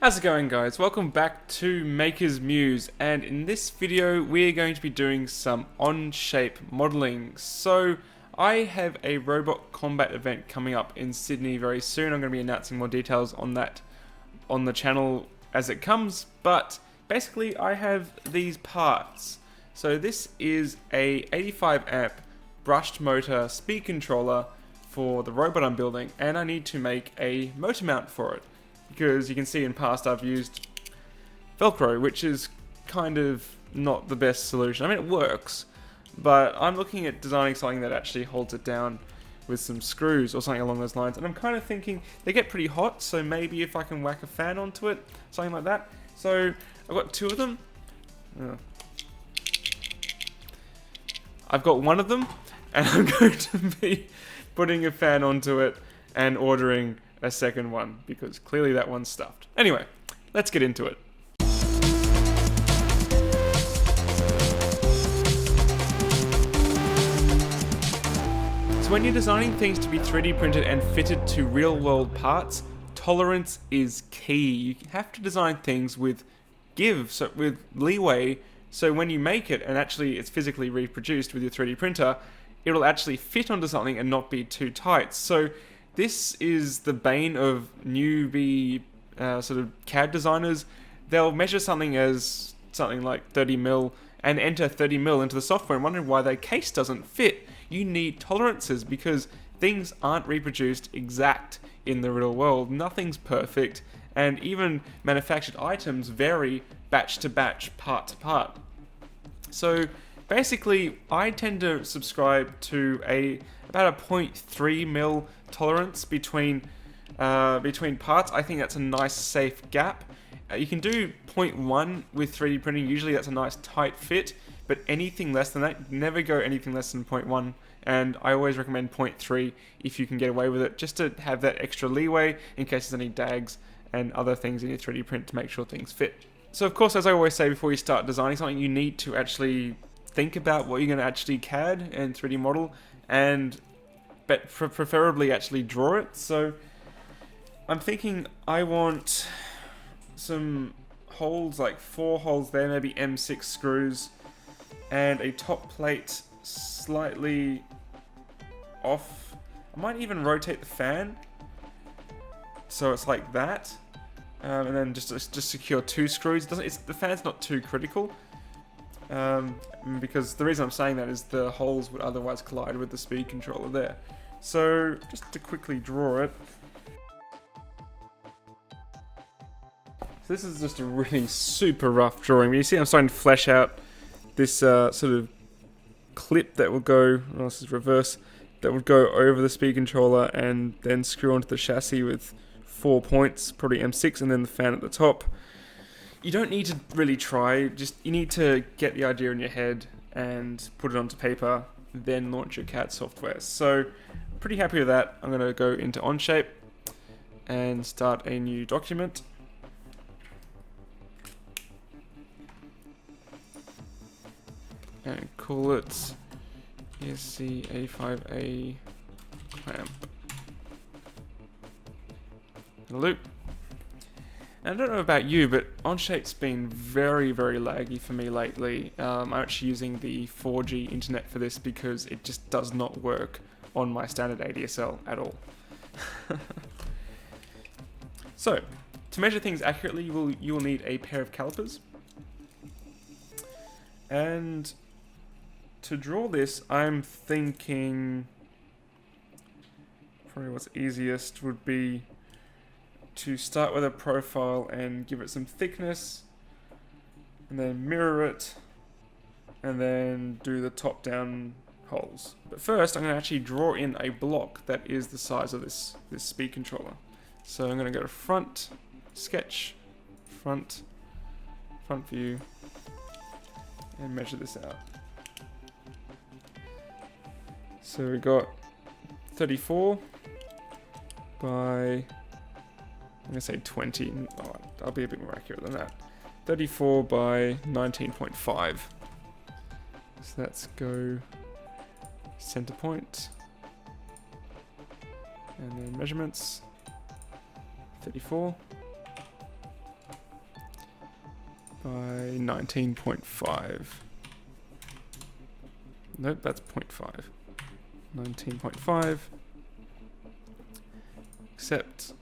How's it going, guys? Welcome back to Makers Muse, and in this video we're going to be doing some Onshape modeling. So I have a robot combat event coming up in Sydney very soon. I'm going to be announcing more details on that on the channel as it comes, but basically I have these parts. So this is a 85 amp brushed motor speed controller for the robot I'm building, and I need to make a motor mount for it. Because you can see in past I've used Velcro, which is kind of not the best solution. I mean, it works, but I'm looking at designing something that actually holds it down with some screws or something along those lines. And I'm kind of thinking they get pretty hot, so maybe if I can whack a fan onto it, something like that. So I've got two of them. I've got one of them, and I'm going to be putting a fan onto it and ordering a second one, because clearly that one's stuffed. Anyway, let's get into it. So when you're designing things to be 3D printed and fitted to real-world parts, tolerance is key. You have to design things with with leeway, so when you make it and actually it's physically reproduced with your 3D printer, it'll actually fit onto something and not be too tight. So this is the bane of newbie sort of CAD designers. They'll measure something as something like 30mm and enter 30mm into the software and wondering why their case doesn't fit. You need tolerances because things aren't reproduced exact in the real world. Nothing's perfect, and even manufactured items vary batch to batch, part to part. So basically, I tend to subscribe to about a 0.3mm tolerance between parts. I think that's a nice safe gap. You can do 0.1 with 3D printing. Usually that's a nice tight fit, but anything less than that, never go anything less than 0.1. And I always recommend 0.3 if you can get away with it, just to have that extra leeway in case there's any dags and other things in your 3D print to make sure things fit. So of course, as I always say before you start designing something, you need to actually think about what you're going to actually CAD and 3D model, but preferably actually draw it. So I'm thinking I want some holes, like 4 holes there, maybe M6 screws, and a top plate slightly off. I might even rotate the fan so it's like that, and then just secure 2 screws. The fan's not too critical. Because the reason I'm saying that is the holes would otherwise collide with the speed controller there. So just to quickly draw it. So this is just a really super rough drawing. You see I'm starting to flesh out this sort of clip that will go, oh, this is reverse, that would go over the speed controller and then screw onto the chassis with 4 points, probably M6, and then the fan at the top. You don't need to really try, just you need to get the idea in your head and put it onto paper, then launch your CAD software. So, pretty happy with that. I'm going to go into Onshape and start a new document. And call it ESC A5A clamp. And a loop. And I don't know about you, but Onshape's been very, very laggy for me lately. I'm actually using the 4G internet for this because it just does not work on my standard ADSL at all. So, to measure things accurately, you will need a pair of calipers. And to draw this, I'm thinking probably what's easiest would be to start with a profile and give it some thickness, and then mirror it, and then do the top-down holes. But first, I'm going to actually draw in a block that is the size of this speed controller. So I'm going to go to front, sketch, front view, and measure this out. So we got 34 by, I'm going to say 20, oh, I'll be a bit more accurate than that. 34 by 19.5. So let's go center point. And then measurements, 34. by 19.5. Nope, that's 0.5. 19.5. Accept.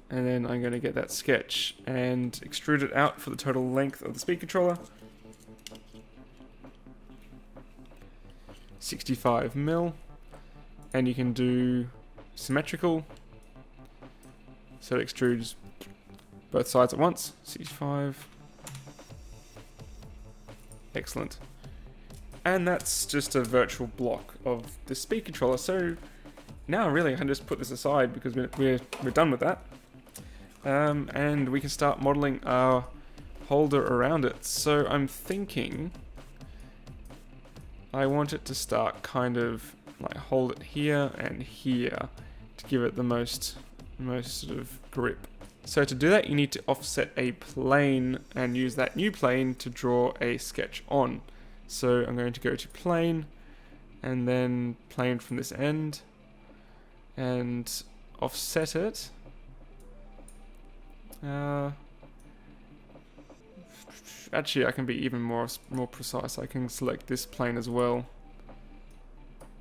And then I'm going to get that sketch and extrude it out for the total length of the speed controller. 65 mil. And you can do symmetrical. So it extrudes both sides at once. 65. Excellent. And that's just a virtual block of the speed controller. So now really I can just put this aside because we're done with that. And we can start modeling our holder around it. So I'm thinking I want it to start kind of like hold it here and here to give it the most sort of grip. So to do that you need to offset a plane and use that new plane to draw a sketch on. So I'm going to go to plane and then plane from this end and offset it. Actually I can be even more precise. I can select this plane as well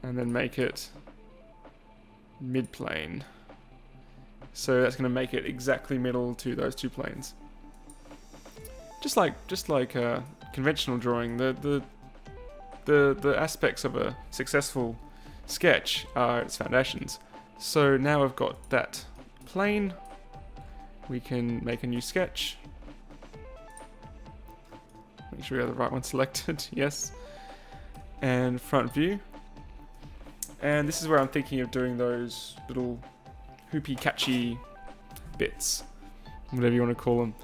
and then make it mid-plane. So that's going to make it exactly middle to those two planes. Just like conventional drawing, the aspects of a successful sketch are its foundations. So now we've got that plane, we can make a new sketch. Make sure we have the right one selected, yes. And front view. And this is where I'm thinking of doing those little hoopy catchy bits, whatever you want to call them.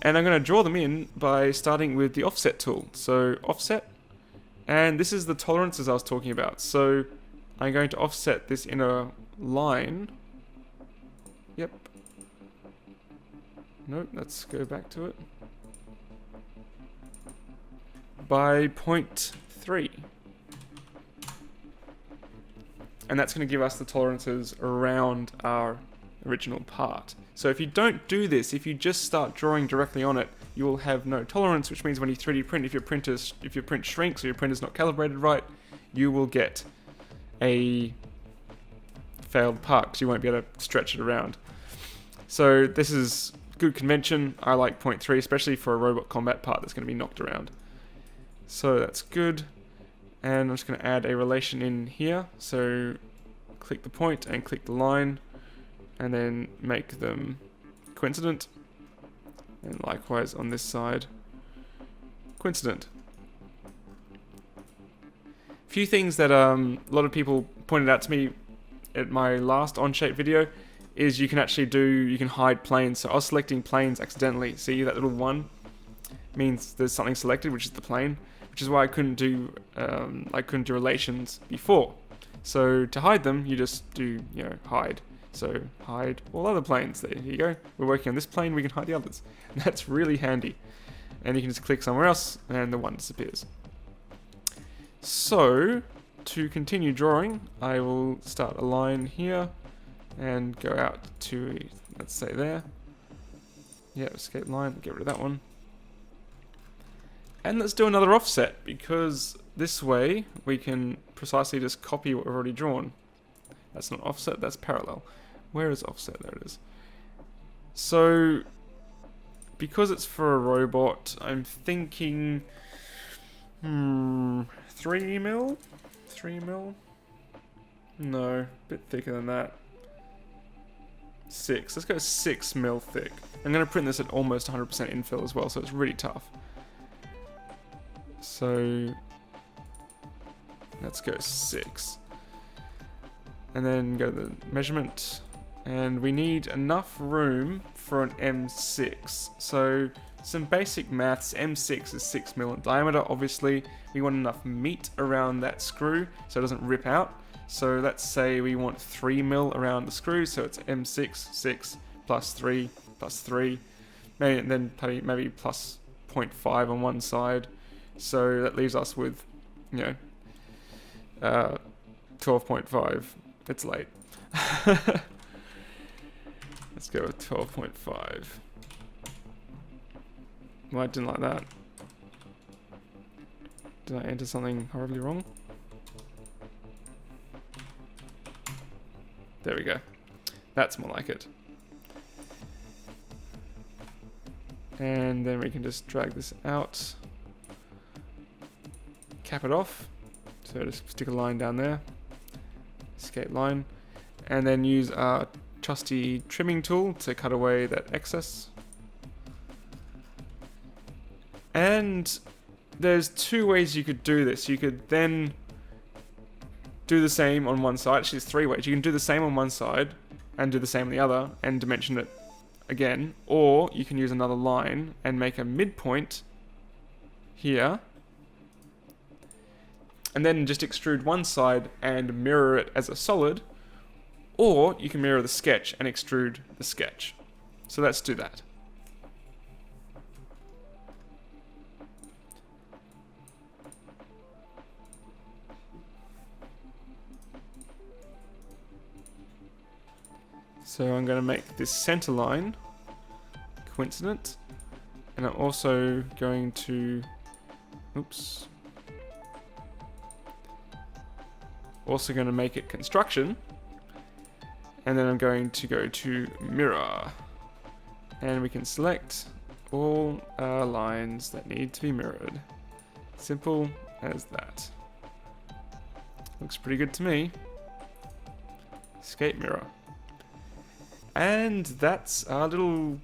And I'm going to draw them in by starting with the offset tool. So offset, and this is the tolerances I was talking about. So I'm going to offset this inner line. Yep. Nope, let's go back to it. By 0.3. And that's going to give us the tolerances around our original part. So if you don't do this, if you just start drawing directly on it, you will have no tolerance, which means when you 3D print, if your print shrinks or your printer's not calibrated right, you will get a failed part because you won't be able to stretch it around. So this is good convention. I like 0.3, especially for a robot combat part that's going to be knocked around. So that's good. And I'm just going to add a relation in here. So click the point and click the line and then make them coincident. And likewise on this side, coincident. A few things that a lot of people pointed out to me at my last Onshape video is you can hide planes. So I was selecting planes accidentally. See that little one means there's something selected, which is the plane, which is why I couldn't do relations before. So to hide them, you just do hide. So hide all other planes. There you go. We're working on this plane, we can hide the others. And that's really handy. And you can just click somewhere else and the one disappears. So to continue drawing, I will start a line here and go out to, let's say there. Yeah, escape line, get rid of that one. And let's do another offset, because this way we can precisely just copy what we've already drawn. That's not offset, that's parallel. Where is offset? There it is. So, because it's for a robot, I'm thinking 3 mil? 3 mil? No, a bit thicker than that. 6. Let's go 6 mil thick. I'm going to print this at almost 100% infill as well, so it's really tough. So let's go 6. And then go to the measurement. And we need enough room for an M6. So some basic maths, M6 is 6 mil in diameter, obviously. We want enough meat around that screw so it doesn't rip out. So let's say we want 3 mil around the screw, so it's M6, 6, plus 3, plus 3. Maybe, and then maybe plus 0.5 on one side. So that leaves us with, 12.5. It's late. Let's go with 12.5. Well, I didn't like that. Did I enter something horribly wrong? There we go. That's more like it. And then we can just drag this out. Cap it off. So just stick a line down there. Escape line. And then use our trusty trimming tool to cut away that excess. And there's two ways you could do this. You could then do the same on one side. Actually, there's three ways. You can do the same on one side and do the same on the other and dimension it again. Or you can use another line and make a midpoint here. And then just extrude one side and mirror it as a solid. Or you can mirror the sketch and extrude the sketch. So let's do that. So I'm going to make this center line coincident, and I'm also going to, also going to make it construction, and then I'm going to go to mirror, and we can select all our lines that need to be mirrored. Simple as that. Looks pretty good to me. Escape mirror. And that's our little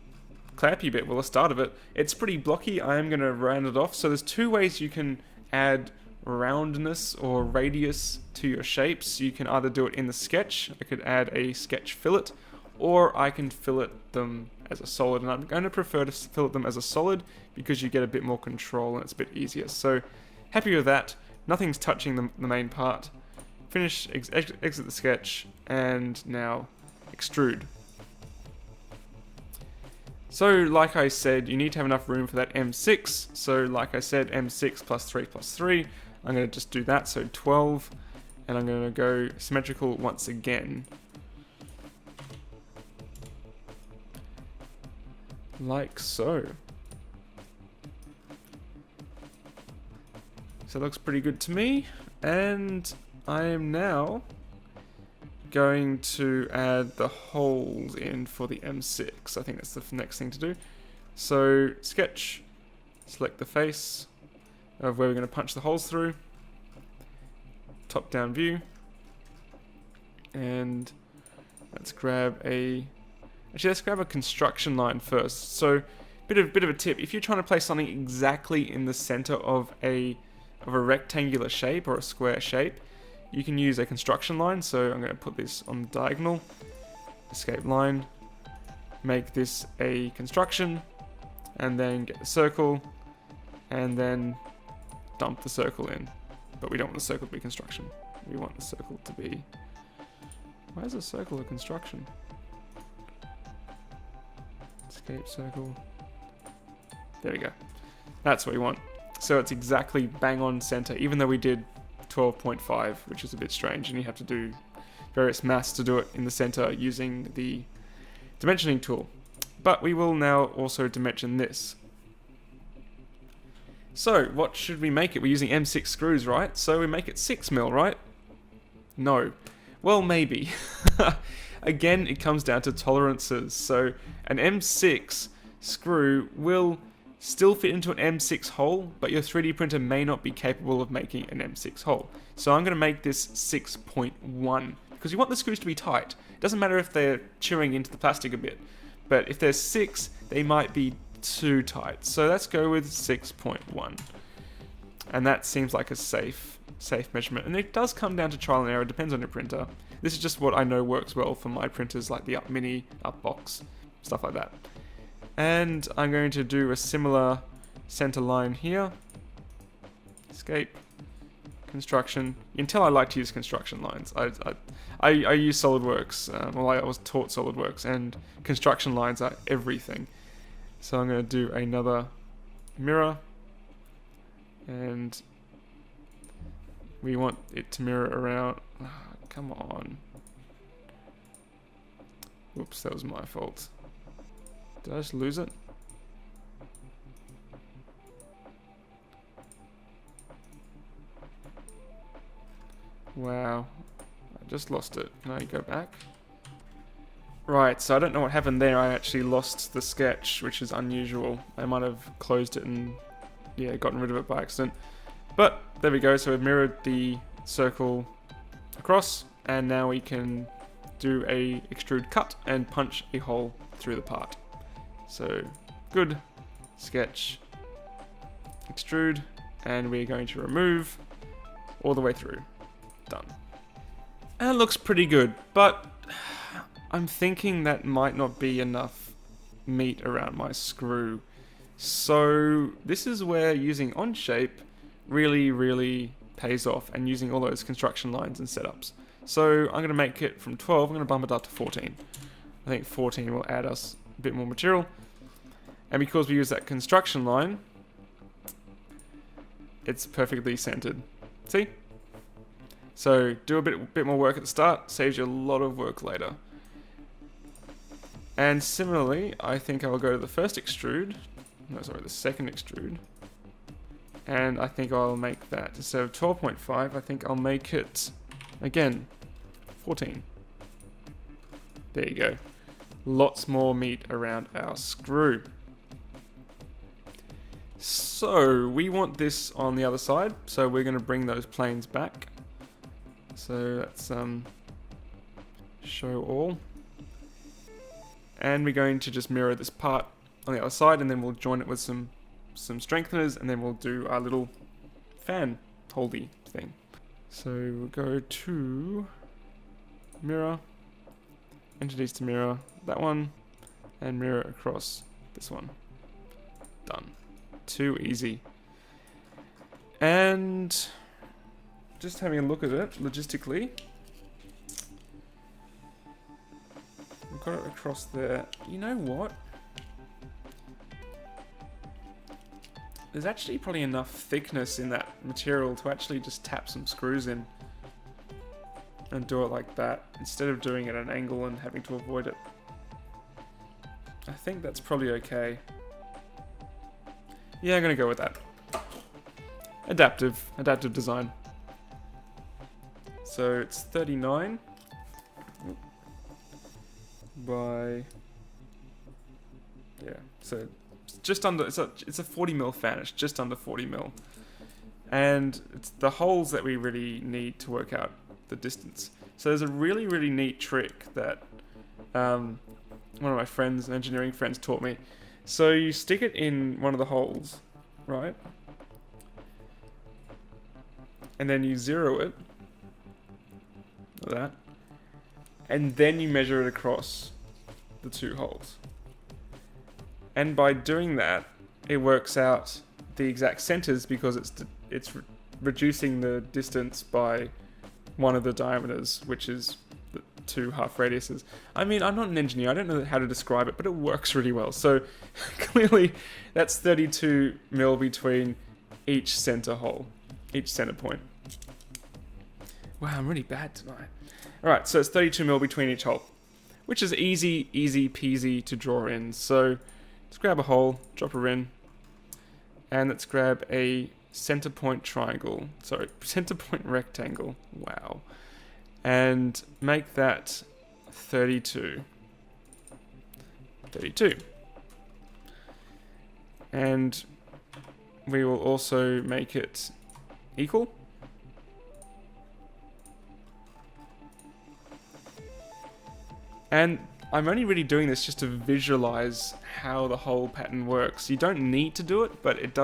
clappy bit, well, the start of it. It's pretty blocky. I am going to round it off. So there's two ways you can add roundness or radius to your shapes. You can either do it in the sketch. I could add a sketch fillet, or I can fillet them as a solid. And I'm going to prefer to fillet them as a solid because you get a bit more control and it's a bit easier. So happy with that. Nothing's touching the main part. Finish, exit the sketch, and now extrude. So, like I said, you need to have enough room for that M6. So, like I said, M6 plus 3 plus 3. I'm going to just do that, so 12. And I'm going to go symmetrical once again. Like so. So it looks pretty good to me. And I am now going to add the holes in for the M6. I think that's the next thing to do. So sketch, select the face of where we're going to punch the holes through, top down view, and let's grab a construction line first. So bit of a tip: if you're trying to place something exactly in the center of a rectangular shape or a square shape, you can use a construction line. So I'm going to put this on the diagonal, escape line, make this a construction, and then get the circle, and then dump the circle in. But we don't want the circle to be construction. We want the circle to be... Why is a circle a construction? Escape circle. There we go. That's what we want. So it's exactly bang on center, even though we did 12.5, which is a bit strange, and you have to do various maths to do it in the center using the dimensioning tool. But we will now also dimension this. So what should we make it? We're using M6 screws, right? So we make it 6mm, right? No. Well, maybe. Again, it comes down to tolerances. So an M6 screw will still fit into an M6 hole, but your 3D printer may not be capable of making an M6 hole. So I'm going to make this 6.1, because you want the screws to be tight. It doesn't matter if they're chewing into the plastic a bit, but if they're 6, they might be too tight. So let's go with 6.1. And that seems like a safe measurement. And it does come down to trial and error, it depends on your printer. This is just what I know works well for my printers, like the Up Mini, Up Box, stuff like that. And I'm going to do a similar center line here. Escape. Construction. You can tell I like to use construction lines. I use SolidWorks. Well, I was taught SolidWorks, and construction lines are everything. So I'm going to do another mirror. And we want it to mirror around... Oh, come on. Whoops, that was my fault. Did I just lose it? Wow. I just lost it. Can I go back? Right, so I don't know what happened there. I actually lost the sketch, which is unusual. I might have closed it and, yeah, gotten rid of it by accident. But there we go. So we've mirrored the circle across, and now we can do a extrude cut and punch a hole through the part. So good, sketch, extrude, and we're going to remove all the way through. Done. And it looks pretty good, but I'm thinking that might not be enough meat around my screw. So this is where using Onshape really pays off, and using all those construction lines and setups. So I'm going to make it from 12, I'm going to bump it up to 14. I think 14 will add us a bit more material. And because we use that construction line, it's perfectly centered. See? So do a bit more work at the start, saves you a lot of work later. And similarly, I think I'll go to the first extrude. No, sorry, the second extrude. And I think I'll make that, instead of 12.5, I think I'll make it, again, 14. There you go. Lots more meat around our screw. So we want this on the other side, so we're going to bring those planes back. So let's show all. And we're going to just mirror this part on the other side, and then we'll join it with some strengtheners, and then we'll do our little fan holdy thing. So we'll go to mirror, entities to mirror that one, and mirror across this one. Done. Too easy. And just having a look at it logistically, we've got it across there. You know what? There's actually probably enough thickness in that material to actually just tap some screws in and do it like that, instead of doing it at an angle and having to avoid it. I think that's probably okay. Yeah, I'm gonna go with that. Adaptive design. So it's 39 by, yeah, so just under, it's a 40mm fan, it's just under 40mm. And it's the holes that we really need to work out the distance. So there's a really neat trick that one of my friends, engineering friends, taught me. So you stick it in one of the holes, right? And then you zero it, like that. And then you measure it across the two holes. And by doing that, it works out the exact centers, because it's reducing the distance by one of the diameters, which is the two half radiuses. I mean, I'm not an engineer, I don't know how to describe it, but it works really well. So clearly that's 32 mil between each center hole, each center point. Wow, I'm really bad tonight. All right, so it's 32 mil between each hole, which is easy peasy to draw in. So let's grab a hole, drop her in, and let's grab a center point triangle. Sorry, center point rectangle. Wow. And make that 32. 32. And we will also make it equal. And I'm only really doing this just to visualize how the whole pattern works. You don't need to do it, but it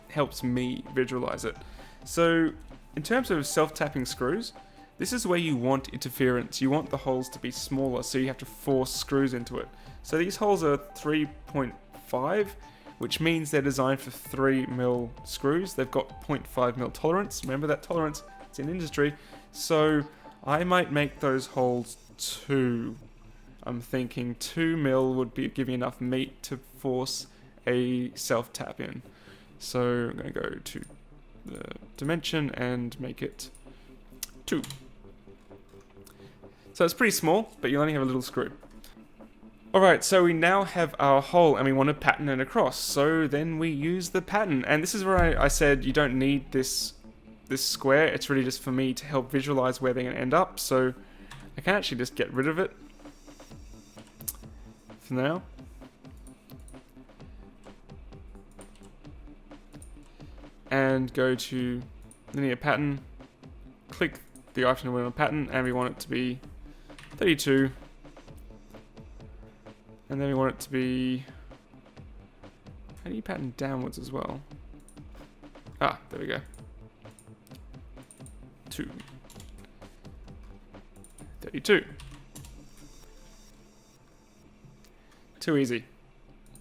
helps me visualize it. So in terms of self-tapping screws, this is where you want interference. You want the holes to be smaller, so you have to force screws into it. So these holes are 3.5, which means they're designed for 3mm screws. They've got 0.5mm tolerance. Remember that tolerance? It's in industry. So I might make those holes 2. I'm thinking 2mm would give you enough meat to force a self-tap in. So I'm going to go to the dimension and make it 2. So it's pretty small, but you only have a little screw. Alright, so we now have our hole and we want to pattern it across. So then we use the pattern. And this is where I said you don't need this this square. It's really just for me to help visualize where they're going to end up. So I can actually just get rid of it for now. And go to linear pattern, click the icon on pattern, and we want it to be 32. And then we want it to be, how do you pattern downwards as well? Ah, there we go. 32. Too easy.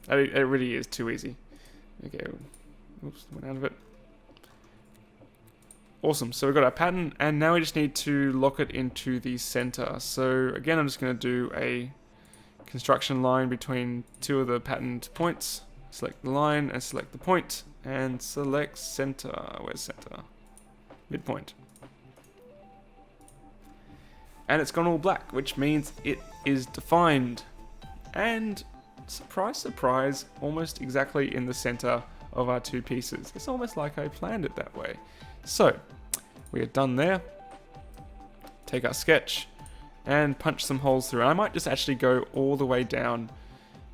It really is too easy. Okay, oops, went out of it. Awesome, so we've got our pattern, and now we just need to lock it into the center. So again, I'm just going to do a construction line between two of the patterned points. Select the line and select the point, and select center. Where's center? Midpoint. And it's gone all black, which means it is defined. And surprise, surprise, almost exactly in the center of our two pieces. It's almost like I planned it that way. So, we are done there. Take our sketch and punch some holes through. I might just actually go all the way down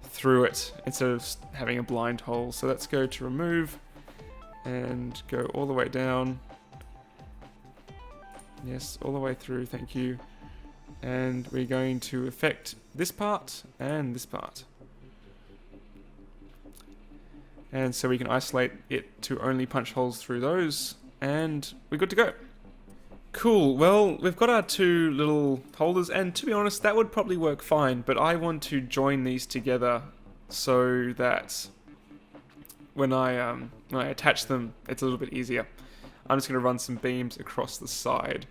through it instead of having a blind hole. So let's go to remove and go all the way down. Yes, all the way through, thank you. And we're going to affect this part and this part. And so we can isolate it to only punch holes through those, and we're good to go. Cool, well, we've got our two little holders, and to be honest, that would probably work fine, but I want to join these together so that when I attach them, it's a little bit easier. I'm just going to run some beams across the side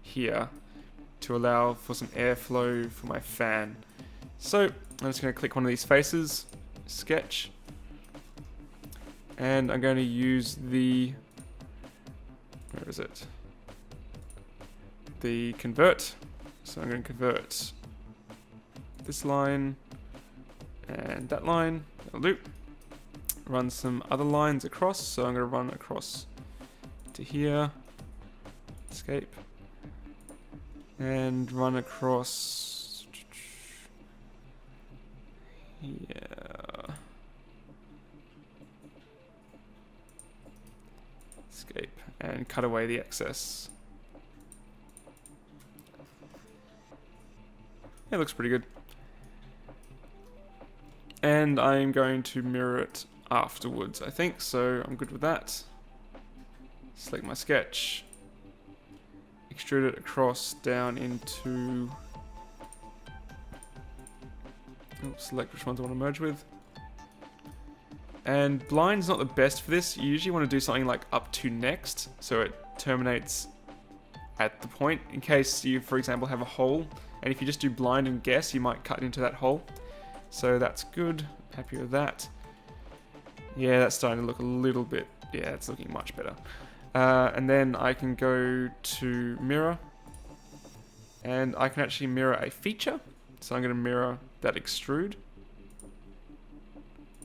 here to allow for some airflow for my fan. So I'm just going to click one of these faces, sketch, and I'm going to use the, where is it? The convert. So I'm going to convert this line and that line. That'll do. Run some other lines across. So I'm going to run across to here. Escape. And run across here. Escape. And cut away the excess. It looks pretty good. And I'm going to mirror it afterwards, I think, so I'm good with that. Select my sketch. Extrude it across down into... select which ones I want to merge with. And blind's not the best for this. You usually want to do something like up to next, so it terminates at the point, in case you, for example, have a hole. And if you just do blind and guess, you might cut into that hole. So that's good. Happy with that. Yeah, that's starting to look a little bit... yeah, it's looking much better. And then I can go to mirror. And I can actually mirror a feature. So I'm going to mirror that extrude.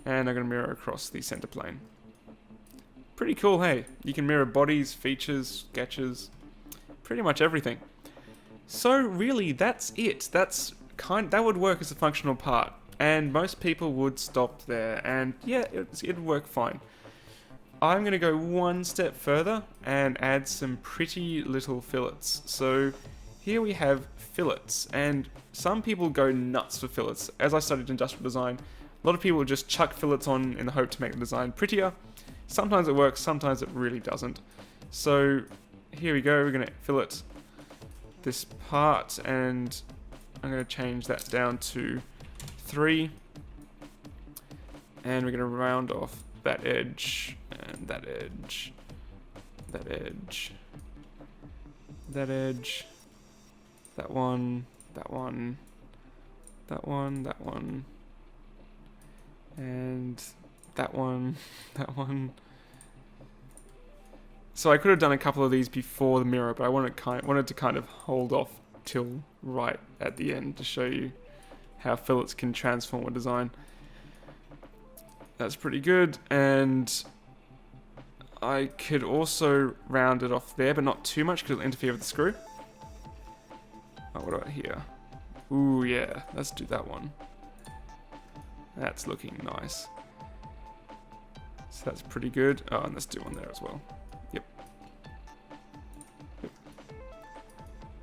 And I'm going to mirror across the center plane. Pretty cool, hey? You can mirror bodies, features, sketches, pretty much everything. So really, that's it. That would work as a functional part, and most people would stop there, and yeah, it'd work fine. I'm going to go one step further and add some pretty little fillets. So here we have fillets, and some people go nuts for fillets. As I studied industrial design, a lot of people just chuck fillets on in the hope to make the design prettier. Sometimes it works, sometimes it really doesn't. So here we go, we're going to fillet this part, and I'm going to change that down to 3, and we're going to round off that edge, and that edge, that edge, that edge, that one, that one, that one, that one, and that one, that one. So I could have done a couple of these before the mirror, but I wanted to kind of hold off till right at the end to show you how fillets can transform a design. That's pretty good, and I could also round it off there, but not too much because it'll interfere with the screw. Oh, what about here? Ooh, yeah, let's do that one. That's looking nice. So that's pretty good. Oh, and let's do one there as well. Yep.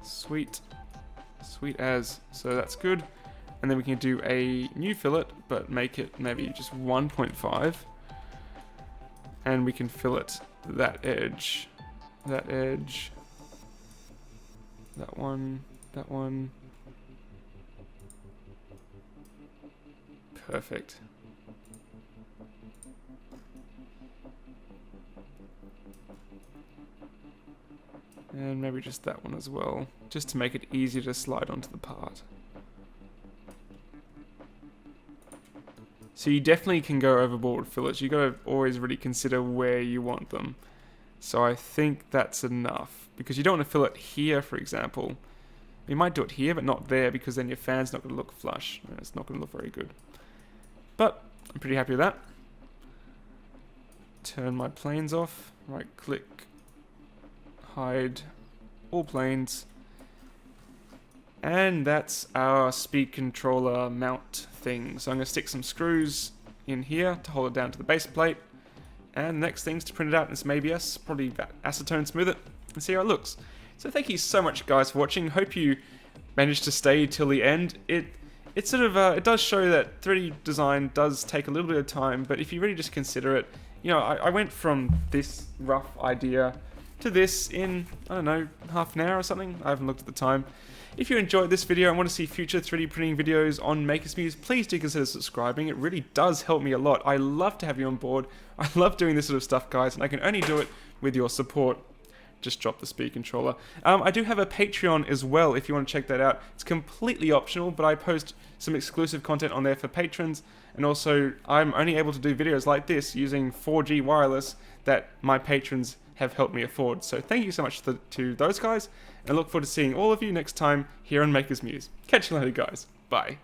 Sweet. Sweet as. So that's good. And then we can do a new fillet, but make it maybe just 1.5. And we can fillet that edge, that edge, that one, that one. Perfect. And maybe just that one as well, just to make it easier to slide onto the part. So you definitely can go overboard with fillets. You got to always really consider where you want them. So I think that's enough, because you don't want to fillet here, for example. You might do it here, but not there, because then your fan's not going to look flush. It's not going to look very good. But I'm pretty happy with that. Turn my planes off. Right click. Hide all planes. And that's our speed controller mount thing. So I'm going to stick some screws in here to hold it down to the base plate. And the next thing's to print it out in some ABS, probably acetone smooth it, and see how it looks. So thank you so much guys for watching. Hope you managed to stay till the end. It sort of, it does show that 3D design does take a little bit of time, but if you really just consider it, you know, I went from this rough idea to this in, I don't know, half an hour or something. I haven't looked at the time. If you enjoyed this video and want to see future 3D printing videos on Makers Muse, please do consider subscribing. It really does help me a lot. I love to have you on board. I love doing this sort of stuff, guys, and I can only do it with your support. Just drop the speed controller. I do have a Patreon as well if you want to check that out. It's completely optional, but I post some exclusive content on there for patrons, and also I'm only able to do videos like this using 4G wireless that my patrons have helped me afford. So thank you so much to those guys, and I look forward to seeing all of you next time here on Makers Muse. Catch you later, guys. Bye.